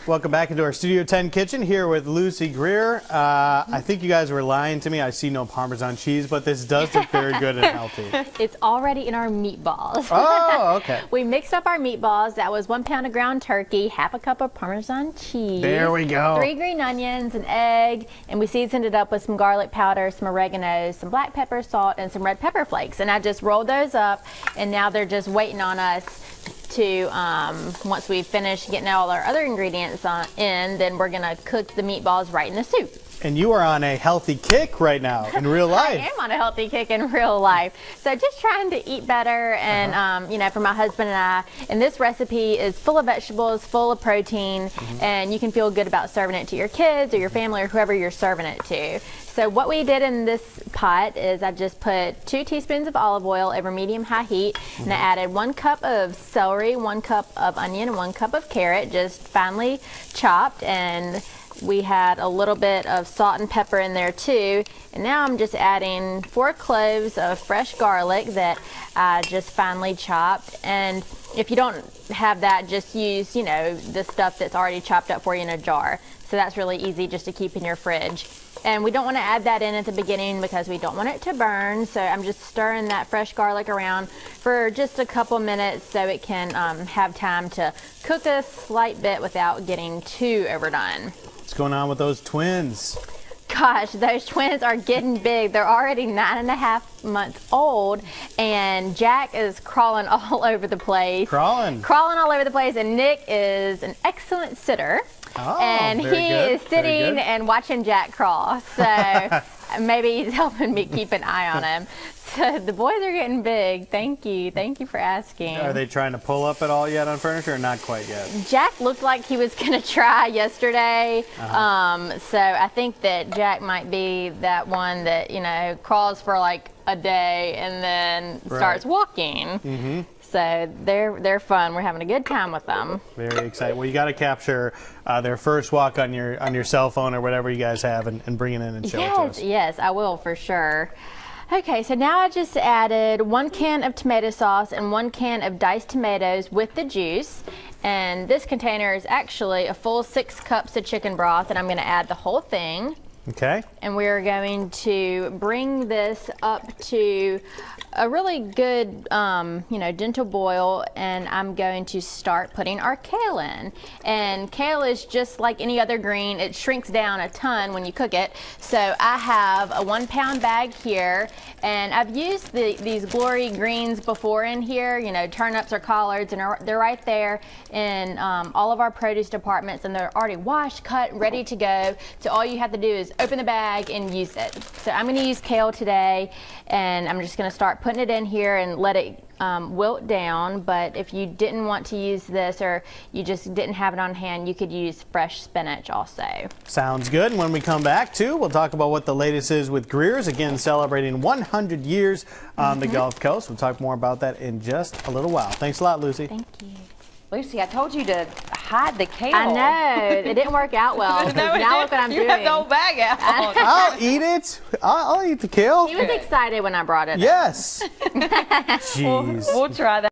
Welcome back into our Studio 10 kitchen here with Lucy Greer. I think you guys were lying to me. I see no Parmesan cheese, but this does look very good and healthy. It's already in our meatballs. Oh, okay. We mixed up our meatballs. That was 1 pound of ground turkey, half a cup of Parmesan cheese. There we go. 3 green onions, an egg, and we seasoned it up with some garlic powder, some oregano, some black pepper, salt, and some red pepper flakes. And I just rolled those up, and now they're just waiting on us to, once we finish getting all our other ingredients in, then we're gonna cook the meatballs right in the soup. And you are on a healthy kick right now in real life. I am on a healthy kick in real life. So just trying to eat better and, you know, for my husband and I. And this recipe is full of vegetables, full of protein, and you can feel good about serving it to your kids or your family or whoever you're serving it to. So what we did in this pot is I just put 2 teaspoons of olive oil over medium-high heat, and I added 1 cup of celery, 1 cup of onion, and 1 cup of carrot, just finely chopped, and we had a little bit of salt and pepper in there too. And now I'm just adding 4 cloves of fresh garlic that I just finely chopped. And if you don't have that, just use, you know, the stuff that's already chopped up for you in a jar. So that's really easy just to keep in your fridge. And we don't want to add that in at the beginning because we don't want it to burn. So I'm just stirring that fresh garlic around for just a couple minutes so it can have time to cook a slight bit without getting too overdone. What's going on with those twins? Gosh, those twins are getting big. They're already 9.5 months old, and Jack is crawling all over the place. Crawling all over the place, and Nick is an excellent sitter. Oh, and he is sitting and watching Jack crawl. So maybe he's helping me keep an eye on him. So the boys are getting big. Thank you for asking. Are they trying to pull up at all yet on furniture or not quite yet? Jack looked like he was gonna try yesterday. So I think that Jack might be that one that, you know, crawls for like a day and then starts walking. So they're fun. We're having a good time with them. Very exciting. Well, you got to capture their first walk on your cell phone or whatever you guys have and bring it in and show it to us. Yes, I will for sure. Okay, so now I just added 1 can of tomato sauce and 1 can of diced tomatoes with the juice. And this container is actually a full 6 cups of chicken broth, and I'm going to add the whole thing. Okay. And we're going to bring this up to a really good, you know, gentle boil, and I'm going to start putting our kale in. And kale is just like any other green. It shrinks down a ton when you cook it. So I have a 1 pound bag here, and I've used these Glory greens before in here, you know, turnips or collards, and they're right there in all of our produce departments, and they're already washed, cut, ready to go. So all you have to do is open the bag and use it. So I'm going to use kale today, and I'm just going to start putting it in here and let it wilt down. But if you didn't want to use this, or you just didn't have it on hand, you could use fresh spinach also. Sounds good. And when we come back too, we'll talk about what the latest is with Greer's, again celebrating 100 years on the Gulf Coast. We'll talk more about that in just a little while. Thanks a lot, Lucy. Thank you. Lucy, I told you to hide the kale. I know. It didn't work out well. No, now look what I'm you doing. have the whole bag out. I'll eat it. I'll eat the kale. He was excited when I brought it. Yes. Jeez. We'll try that.